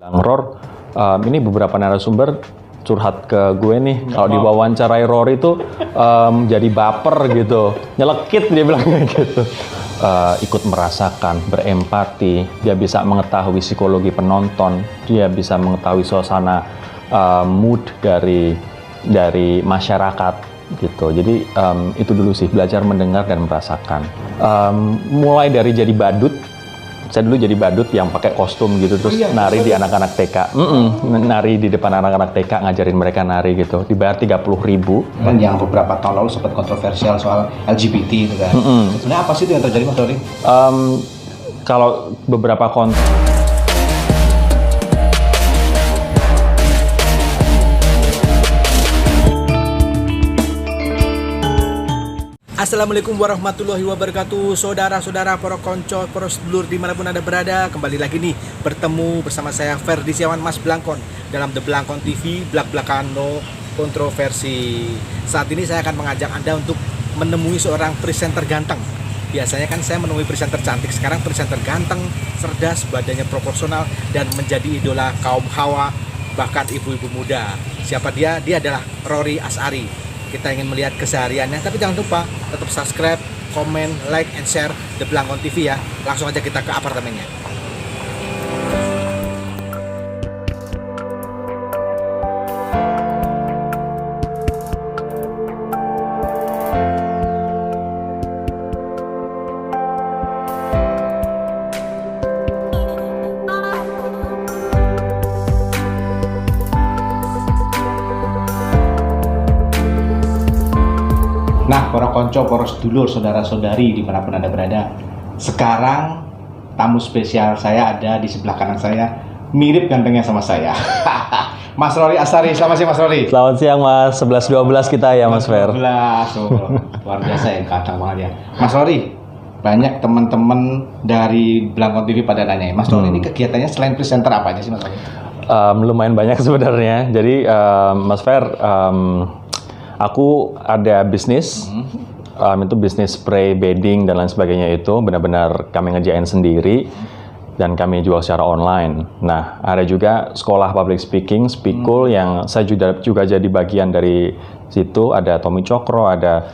Ror, ini beberapa narasumber curhat ke gue nih, kalau diwawancarai Rory itu jadi baper gitu, nyelekit dia bilangnya gitu. Ikut merasakan, berempati, dia bisa mengetahui psikologi penonton, dia bisa mengetahui suasana mood dari masyarakat gitu. Jadi itu dulu sih, belajar mendengar dan merasakan. Mulai dari jadi badut. Saya dulu jadi badut yang pakai kostum gitu, terus nari di anak-anak TK. Nari di depan anak-anak TK, ngajarin mereka nari gitu. Dibayar 30.000. Kan yang beberapa tahun lalu sempat kontroversial soal LGBT itu kan. Sebenarnya apa sih itu yang terjadi, Mas Rory? Kalau beberapa Assalamualaikum warahmatullahi wabarakatuh. Saudara-saudara, para konco, para sedulur dimanapun Anda berada, kembali lagi nih bertemu bersama saya Ferdi Setiawan Mas Blangkon dalam The Blangkon TV, Blak-Blakano Kontroversi. Saat ini saya akan mengajak Anda untuk menemui seorang presenter ganteng. Biasanya kan saya menemui presenter cantik, sekarang presenter ganteng, cerdas, badannya proporsional, dan menjadi idola kaum hawa, bahkan ibu-ibu muda. Siapa dia? Dia adalah Rory Asari. Kita ingin melihat kesehariannya, tapi jangan lupa tetap subscribe, komen, like, and share The Blangkon TV ya. Langsung aja kita ke apartemennya. Nah, para konco, para sedulur, saudara-saudari dimanapun Anda berada, sekarang tamu spesial saya ada di sebelah kanan saya, mirip gantengnya sama saya. Mas Rory Asari, selamat siang Mas Rory. Selamat siang Mas, 11-12 kita ya Mas Fer. 12, luar biasa ya, kacang banget ya. Mas Rory, banyak teman-teman dari Blangkon TV pada nanya, Mas Rory ini kegiatannya selain presenter apa aja sih Mas Rory? Lumayan banyak sebenarnya. Jadi Mas Fer, aku ada bisnis, itu bisnis spray, bedding, dan lain sebagainya itu benar-benar kami ngerjain sendiri dan kami jual secara online. Nah, ada juga sekolah public speaking, Speakul, yang saya juga jadi bagian dari situ. Ada Tommy Cokro, ada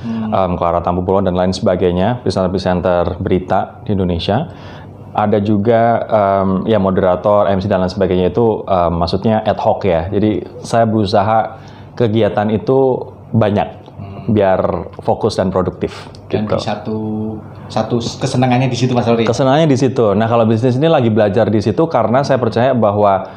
Clara Tampu-Bolon, dan lain sebagainya, presenter berita di Indonesia. Ada juga ya moderator, MC, dan lain sebagainya itu maksudnya ad hoc ya. Jadi saya berusaha kegiatan itu banyak biar fokus dan produktif. Dan gitu. di satu kesenangannya di situ Mas Rory. Kesenangannya di situ. Nah, kalau bisnis ini lagi belajar di situ karena saya percaya bahwa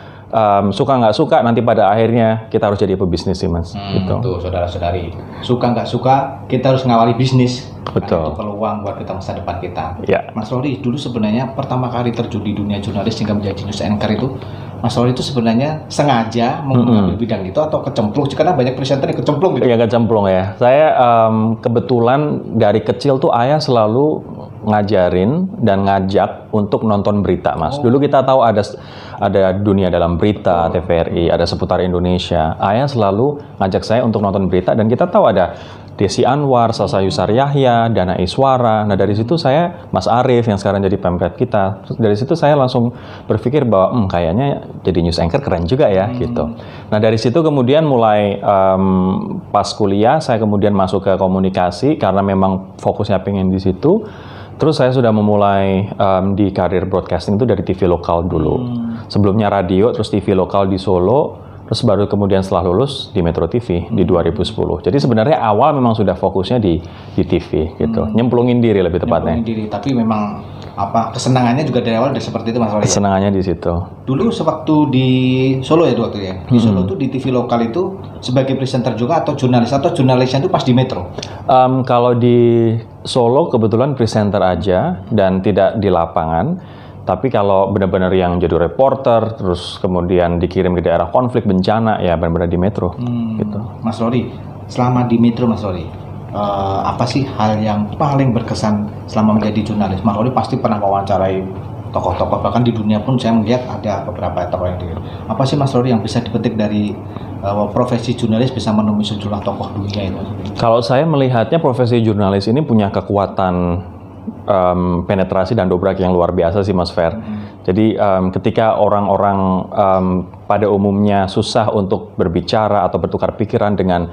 suka nggak suka nanti pada akhirnya kita harus jadi pebisnis sih Mas. Gitu. Tuh saudara-saudari, suka nggak suka kita harus ngawali bisnis. Betul. Itu peluang buat kita masa depan kita. Ya. Mas Rory, dulu sebenarnya pertama kali terjun di dunia jurnalis hingga menjadi news anchor itu, Mas Rory itu sebenarnya sengaja mengambil bidang itu atau kecemplung? Karena banyak presenter yang kecemplung gitu. Ya kecemplung ya. Saya kebetulan dari kecil tuh ayah selalu ngajarin dan ngajak untuk nonton berita, Mas. Dulu kita tahu ada Dunia Dalam Berita, TVRI, ada Seputar Indonesia. Ayah selalu ngajak saya untuk nonton berita, dan kita tahu ada Desi Anwar, Salsa Yusar Yahya, Dana Iswara. Nah, dari situ saya, Mas Arief yang sekarang jadi pemret kita. Terus dari situ saya langsung berpikir bahwa kayaknya jadi news anchor keren juga ya gitu. Nah, dari situ kemudian mulai pas kuliah saya kemudian masuk ke komunikasi karena memang fokusnya pengen di situ. Terus saya sudah memulai di karir broadcasting itu dari TV lokal dulu. Sebelumnya radio, terus TV lokal di Solo, terus baru kemudian setelah lulus di Metro TV di 2010. Jadi sebenarnya awal memang sudah fokusnya di TV gitu. Nyemplungin diri lebih tepatnya. Nyemplungin diri, tapi memang kesenangannya juga dari awal udah seperti itu Mas Rory. Kesenangannya di situ. Dulu sewaktu di Solo ya waktu ya. Di Solo tuh di TV lokal itu sebagai presenter juga atau jurnalisnya itu pas di Metro? Kalau di Solo kebetulan presenter aja dan tidak di lapangan. Tapi kalau benar-benar yang jadi reporter, terus kemudian dikirim ke daerah konflik, bencana, ya benar-benar di Metro. Gitu. Mas Rory, selama di Metro Mas Rory, apa sih hal yang paling berkesan selama menjadi jurnalis? Mas Rory pasti pernah mewawancarai tokoh-tokoh, bahkan di dunia pun saya melihat ada beberapa tokoh yang apa sih Mas Rory yang bisa dipetik dari profesi jurnalis bisa menemui sejumlah tokoh dunia itu? Kalau saya melihatnya profesi jurnalis ini punya kekuatan penetrasi dan dobrak yang luar biasa sih Mas Fer. Jadi ketika orang-orang pada umumnya susah untuk berbicara atau bertukar pikiran dengan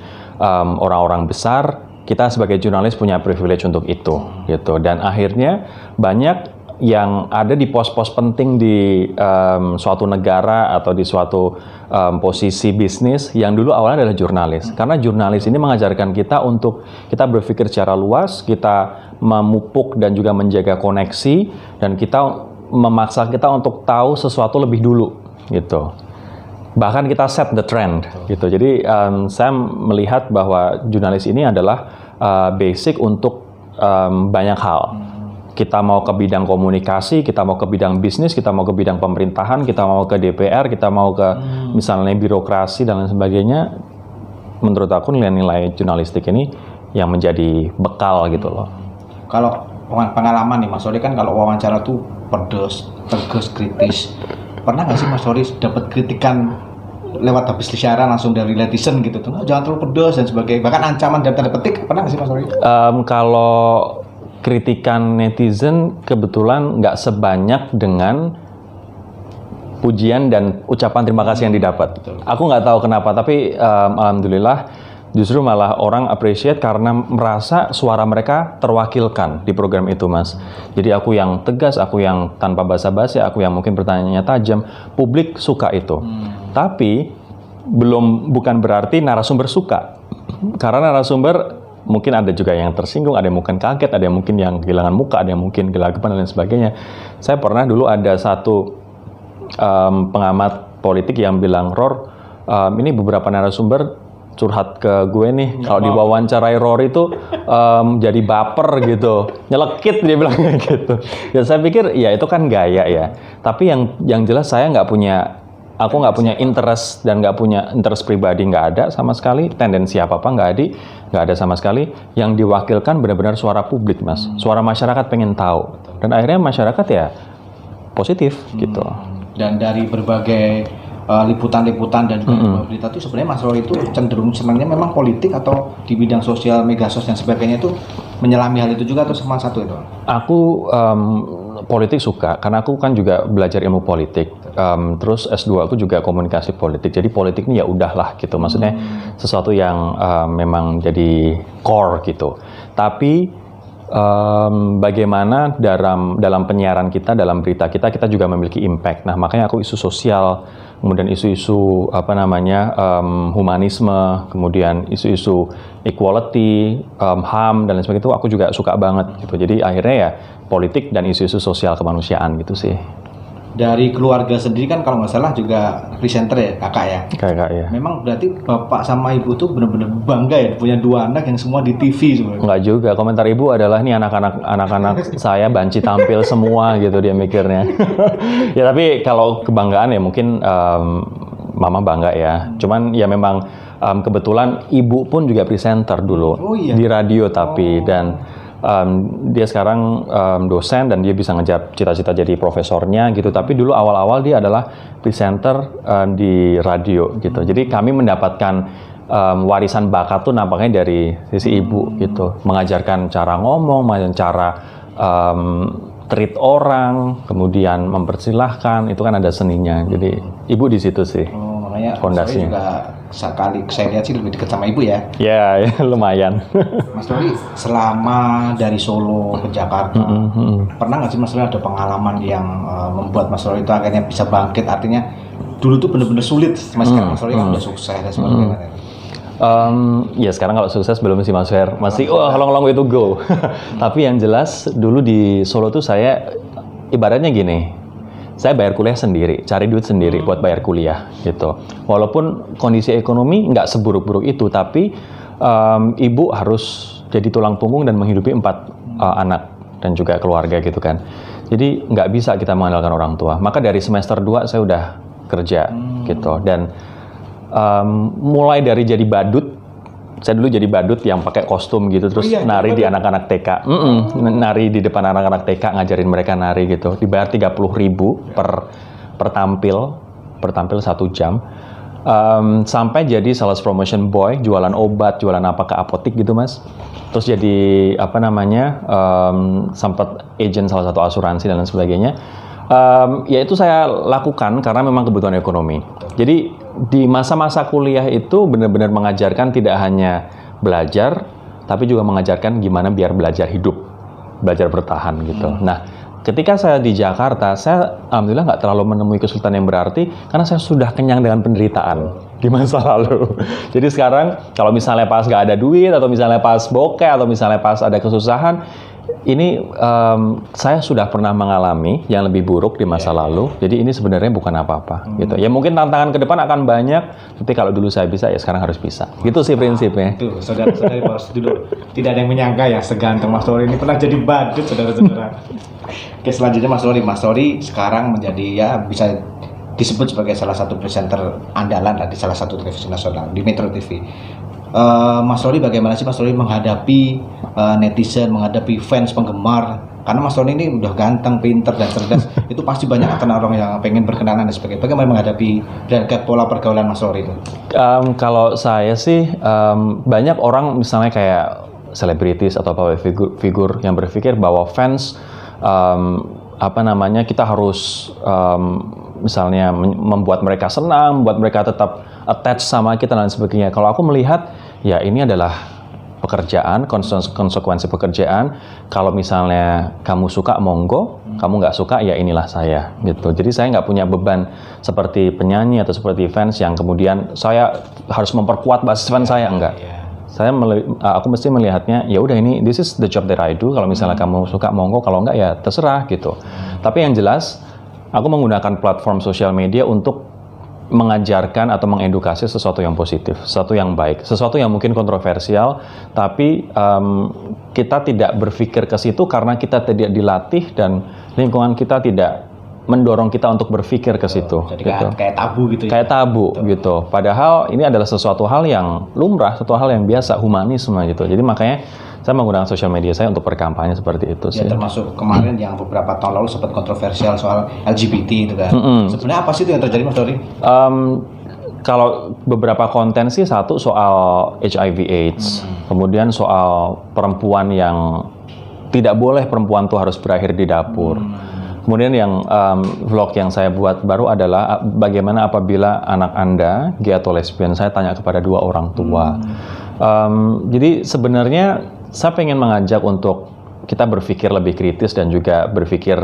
orang-orang besar, kita sebagai jurnalis punya privilege untuk itu, gitu. Dan akhirnya banyak yang ada di pos-pos penting di suatu negara atau di suatu posisi bisnis yang dulu awalnya adalah jurnalis. Karena jurnalis ini mengajarkan kita untuk kita berpikir secara luas, kita memupuk dan juga menjaga koneksi, dan kita memaksa kita untuk tahu sesuatu lebih dulu, gitu. Bahkan kita set the trend, gitu. Jadi saya melihat bahwa jurnalis ini adalah basic untuk banyak hal. Kita mau ke bidang komunikasi, kita mau ke bidang bisnis, kita mau ke bidang pemerintahan, kita mau ke DPR, kita mau ke misalnya birokrasi dan lain sebagainya. Menurut aku nilai-nilai jurnalistik ini yang menjadi bekal gitu loh. Kalau pengalaman nih Mas Rory, kan kalau wawancara tuh pedes, tegas, kritis. Pernah nggak sih Mas Rory dapat kritikan lewat habis siaran langsung dari netizen gitu tuh, jangan terlalu pedes dan sebagainya, bahkan ancaman dalam tanda petik, pernah nggak sih Mas Rory? Kalau kritikan netizen kebetulan nggak sebanyak dengan pujian dan ucapan terima kasih yang didapat. Aku nggak tahu kenapa, tapi alhamdulillah justru malah orang appreciate karena merasa suara mereka terwakilkan di program itu, Mas. Jadi aku yang tegas, aku yang tanpa basa-basi, aku yang mungkin pertanyaannya tajam, publik suka itu. Tapi bukan berarti narasumber suka, karena narasumber mungkin ada juga yang tersinggung, ada yang mungkin kaget, ada yang mungkin yang kehilangan muka, ada yang mungkin gelagapan dan lain sebagainya. Saya pernah dulu ada satu pengamat politik yang bilang, Ror, ini beberapa narasumber curhat ke gue nih, kalau diwawancarai Rory itu jadi baper gitu, nyelekit dia bilang gitu. Ya saya pikir ya itu kan gaya ya. Tapi yang jelas saya nggak punya interest dan nggak punya interest pribadi, nggak ada sama sekali, tendensi apa nggak ada sama sekali. Yang diwakilkan benar-benar suara publik, Mas, suara masyarakat pengen tahu, dan akhirnya masyarakat ya positif gitu. Dan dari berbagai liputan-liputan dan juga berita itu sebenarnya Mas Rory itu cenderung senangnya memang politik atau di bidang sosial, megasos dan sebagainya itu menyelami hal itu juga, atau cuma satu itu? Aku politik suka karena aku kan juga belajar ilmu politik. Terus S2 aku juga komunikasi politik. Jadi politik ini ya udahlah gitu. Maksudnya sesuatu yang memang jadi core gitu. Tapi bagaimana dalam penyiaran kita, dalam berita kita juga memiliki impact. Nah, makanya aku isu sosial, kemudian isu-isu humanisme, kemudian isu-isu equality, HAM dan lain sebagainya itu aku juga suka banget gitu. Jadi akhirnya ya politik dan isu-isu sosial kemanusiaan gitu sih. Dari keluarga sendiri kan kalau nggak salah juga presenter ya, kakak ya? Kakak ya. Memang berarti bapak sama ibu tuh benar-benar bangga ya punya dua anak yang semua di TV sebenarnya? Enggak juga, komentar ibu adalah nih anak-anak saya banci tampil semua gitu dia mikirnya. Ya tapi kalau kebanggaan ya mungkin mama bangga ya. Cuman ya memang kebetulan ibu pun juga presenter dulu di radio tapi dan dia sekarang dosen dan dia bisa ngejar cita-cita jadi profesornya gitu. Tapi dulu awal-awal dia adalah presenter di radio gitu. Jadi kami mendapatkan warisan bakat tuh nampaknya dari sisi ibu gitu. Mengajarkan cara ngomong, cara treat orang, kemudian mempersilahkan, itu kan ada seninya. Jadi ibu di situ sih. Makanya fondasinya. Saya juga sekali saya lihat sih lebih dekat sama ibu ya. Ya lumayan. Mas Rory, selama dari Solo ke Jakarta, pernah nggak sih Mas Rory ada pengalaman yang membuat Mas Rory itu akhirnya bisa bangkit? Artinya dulu tuh benar-benar sulit, Mas Mas Rory kan udah sukses dan sebagainya. Ya sekarang kalau sukses belum sih Mas Fer, masih long way to go. Tapi yang jelas dulu di Solo tuh saya ibaratnya gini. Saya bayar kuliah sendiri, cari duit sendiri buat bayar kuliah gitu. Walaupun kondisi ekonomi nggak seburuk-buruk itu, tapi ibu harus jadi tulang punggung dan menghidupi 4 anak dan juga keluarga gitu kan. Jadi nggak bisa kita mengandalkan orang tua. Maka dari semester 2 saya udah kerja gitu. Dan mulai dari jadi badut, saya dulu jadi badut yang pakai kostum gitu, terus nari di anak-anak TK. Nari di depan anak-anak TK, ngajarin mereka nari gitu. Dibayar 30.000 per tampil 1 jam. Sampai jadi sales promotion boy, jualan obat, jualan apa ke apotik gitu Mas. Terus jadi sempat agent salah satu asuransi dan lain sebagainya. Ya itu saya lakukan karena memang kebutuhan ekonomi. Jadi di masa-masa kuliah itu benar-benar mengajarkan tidak hanya belajar, tapi juga mengajarkan gimana biar belajar hidup, belajar bertahan gitu. Nah, ketika saya di Jakarta, saya alhamdulillah nggak terlalu menemui kesulitan yang berarti karena saya sudah kenyang dengan penderitaan di masa lalu. Jadi sekarang kalau misalnya pas nggak ada duit, atau misalnya pas bokeh, atau misalnya pas ada kesusahan, ini saya sudah pernah mengalami yang lebih buruk di masa lalu. Jadi ini sebenarnya bukan apa-apa gitu. Ya mungkin tantangan ke depan akan banyak, tapi kalau dulu saya bisa, ya sekarang harus bisa. Gitu sih prinsipnya. Itu saudara-saudari Poros dulu tidak ada yang menyangka ya seganteng Mas Rory ini pernah jadi badut, saudara-saudara. Oke, selanjutnya Mas Rory. Mas Rory sekarang menjadi ya bisa disebut sebagai salah satu presenter andalan di salah satu televisi nasional di Metro TV. Mas Rory, bagaimana sih Mas Rory menghadapi netizen, menghadapi fans, penggemar? Karena Mas Rory ini udah ganteng, pinter, dan cerdas. Itu pasti banyak akan orang yang pengen berkenalan dan sebagainya. Bagaimana menghadapi pola pergaulan Mas Rory itu? Kalau saya sih banyak orang misalnya kayak selebritis atau public figure yang berpikir bahwa fans kita harus misalnya membuat mereka senang, membuat mereka tetap attach sama kita dan sebagainya. Kalau aku melihat, ya ini adalah pekerjaan, konsekuensi pekerjaan. Kalau misalnya kamu suka, monggo. Kamu nggak suka, ya inilah saya gitu. Jadi saya nggak punya beban seperti penyanyi atau seperti fans yang kemudian saya harus memperkuat basis fans saya, enggak. Aku mesti melihatnya, ya udah ini, this is the job that I do. Kalau misalnya kamu suka, monggo. Kalau enggak, ya terserah gitu. Tapi yang jelas, aku menggunakan platform sosial media untuk mengajarkan atau mengedukasi sesuatu yang positif, sesuatu yang baik, sesuatu yang mungkin kontroversial, tapi kita tidak berpikir ke situ karena kita tidak dilatih dan lingkungan kita tidak mendorong kita untuk berpikir ke situ. Jadi gitu. kayak tabu gitu ya? Kayak tabu gitu. Padahal ini adalah sesuatu hal yang lumrah, sesuatu hal yang biasa, humanisme gitu. Jadi makanya saya menggunakan sosial media saya untuk berkampanye seperti itu sih. Ya, termasuk kemarin yang beberapa tahun lalu sempat kontroversial soal LGBT itu kan. Sebenarnya apa sih itu yang terjadi Mas Rory? Kalau beberapa konten sih, satu soal HIV/AIDS, kemudian soal perempuan yang tidak boleh perempuan tuh harus berakhir di dapur. Kemudian yang vlog yang saya buat baru adalah bagaimana apabila anak Anda gay atau lesbian, saya tanya kepada dua orang tua. Jadi sebenarnya saya pengen mengajak untuk kita berpikir lebih kritis dan juga berpikir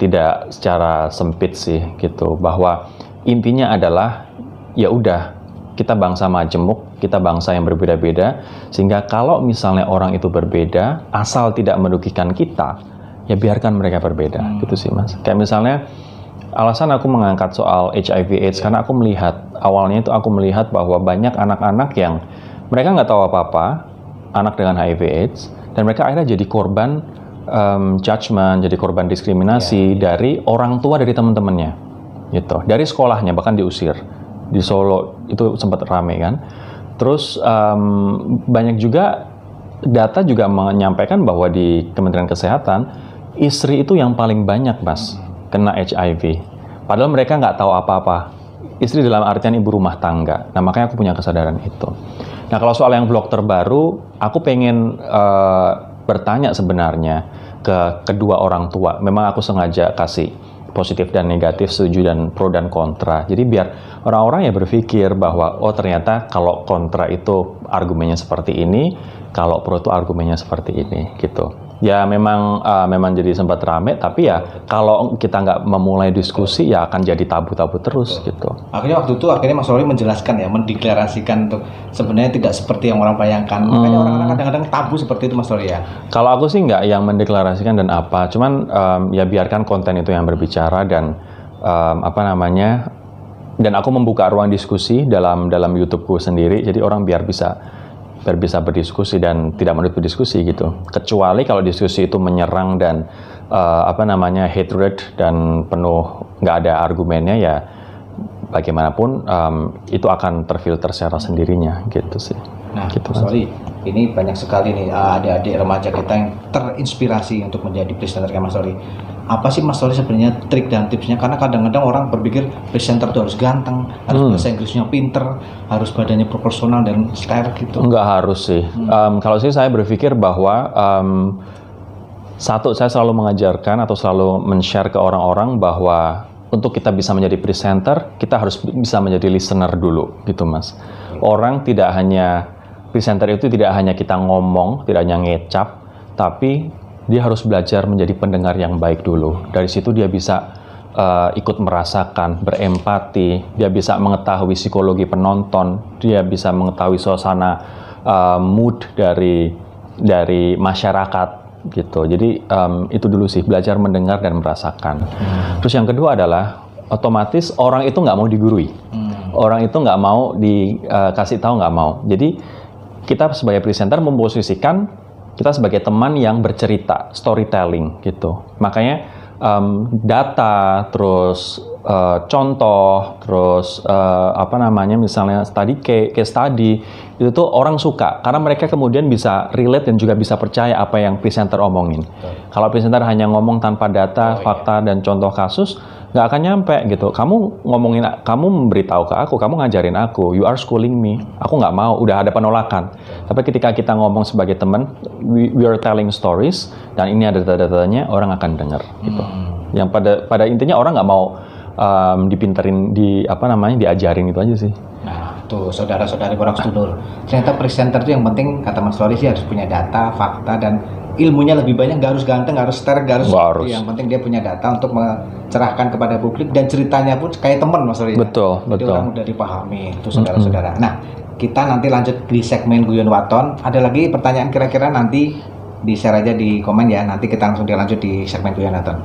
tidak secara sempit sih gitu, bahwa intinya adalah ya udah, kita bangsa majemuk, kita bangsa yang berbeda-beda, sehingga kalau misalnya orang itu berbeda asal tidak merugikan kita, ya biarkan mereka berbeda gitu sih Mas. Kayak misalnya alasan aku mengangkat soal HIV/AIDS karena aku melihat awalnya itu aku melihat bahwa banyak anak-anak yang mereka nggak tahu apa-apa, anak dengan HIV/AIDS, dan mereka akhirnya jadi korban judgment, jadi korban diskriminasi dari orang tua, dari teman-temannya, gitu, dari sekolahnya bahkan diusir. Di Solo itu sempat rame kan. Terus banyak juga data juga menyampaikan bahwa di Kementerian Kesehatan istri itu yang paling banyak Mas kena HIV. Padahal mereka nggak tahu apa-apa. Istri dalam artian ibu rumah tangga. Nah makanya aku punya kesadaran itu. Nah kalau soal yang vlog terbaru, aku pengen bertanya sebenarnya ke kedua orang tua. Memang aku sengaja kasih positif dan negatif, setuju dan pro dan kontra. Jadi biar orang-orang ya berpikir bahwa oh ternyata kalau kontra itu argumennya seperti ini, kalau pro itu argumennya seperti ini gitu. Ya memang jadi sempat rame, tapi ya kalau kita nggak memulai diskusi ya akan jadi tabu-tabu terus gitu. Akhirnya waktu itu Mas Rory menjelaskan ya, mendeklarasikan untuk sebenarnya tidak seperti yang orang bayangkan. Makanya orang-orang kadang-kadang tabu seperti itu Mas Rory ya. Kalau aku sih nggak yang mendeklarasikan dan apa, cuman ya biarkan konten itu yang berbicara dan dan aku membuka ruang diskusi dalam YouTubeku sendiri, jadi orang biar bisa berdiskusi dan tidak menutup diskusi gitu. Kecuali kalau diskusi itu menyerang dan hatred dan penuh nggak ada argumennya, ya bagaimanapun itu akan terfilter secara sendirinya gitu sih. Nah, gitu, sorry, ini banyak sekali nih adik-adik remaja kita yang terinspirasi untuk menjadi presenter kayak Mas Rory. Apa sih Mas Rory sebenarnya trik dan tipsnya? Karena kadang-kadang orang berpikir presenter itu harus ganteng, harus bahasa Inggrisnya pinter, harus badannya proporsional dan style gitu. Enggak harus sih. Kalau sih saya berpikir bahwa Satu, saya selalu mengajarkan atau selalu men-share ke orang-orang bahwa untuk kita bisa menjadi presenter, kita harus bisa menjadi listener dulu, gitu Mas. Orang tidak hanya, presenter itu tidak hanya kita ngomong, tidak hanya ngecap, tapi dia harus belajar menjadi pendengar yang baik dulu. Dari situ dia bisa ikut merasakan, berempati, dia bisa mengetahui psikologi penonton, dia bisa mengetahui suasana mood dari masyarakat, gitu. Jadi itu dulu sih, belajar mendengar dan merasakan. Terus yang kedua adalah otomatis orang itu nggak mau digurui, orang itu nggak mau dikasih tahu, nggak mau. Jadi kita sebagai presenter memposisikan kita sebagai teman yang bercerita, storytelling gitu. Makanya data, terus contoh, terus misalnya case study, itu tuh orang suka karena mereka kemudian bisa relate dan juga bisa percaya apa yang presenter omongin. Kalau presenter hanya ngomong tanpa data, fakta dan contoh kasus, nggak akan nyampe gitu. Kamu memberitahu ke aku, kamu ngajarin aku, you are schooling me. Aku nggak mau, udah ada penolakan. Tapi ketika kita ngomong sebagai teman, we are telling stories, dan ini ada data-datanya, orang akan dengar gitu. Yang pada intinya orang nggak mau dipinterin, diajarin itu aja sih. Nah, tuh saudara-saudari Borok Sedulur. Ternyata presenter itu yang penting, kata Mas Rory sih, harus punya data, fakta, dan ilmunya lebih banyak. Nggak harus ganteng, nggak harus ster, nggak harus. Yang penting dia punya data untuk mencerahkan kepada publik, dan ceritanya pun kayak teman, Mas Rory. Betul, Jadi betul. orang mudah dipahami, itu saudara-saudara. Nah, kita nanti lanjut di segmen Guyon Waton. Ada lagi pertanyaan kira-kira nanti di-share aja di komen ya. Nanti kita langsung dilanjut di segmen Guyon Waton.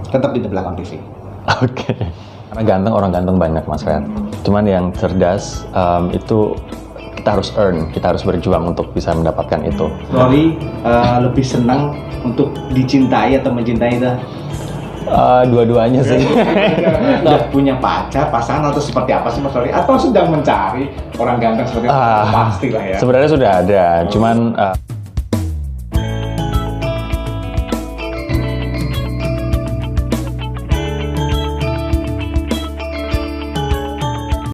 Tetap di The Belakang TV. Oke. Karena ganteng, orang ganteng banyak Mas Ren. Cuman yang cerdas itu kita harus earn, kita harus berjuang untuk bisa mendapatkan itu. Rory lebih senang untuk dicintai atau mencintai itu? Dua-duanya sih. Udah punya pacar, pasangan, atau seperti apa sih Mas Rory? Atau sedang mencari orang ganteng seperti itu? Pasti lah ya. Sebenarnya sudah ada, cuman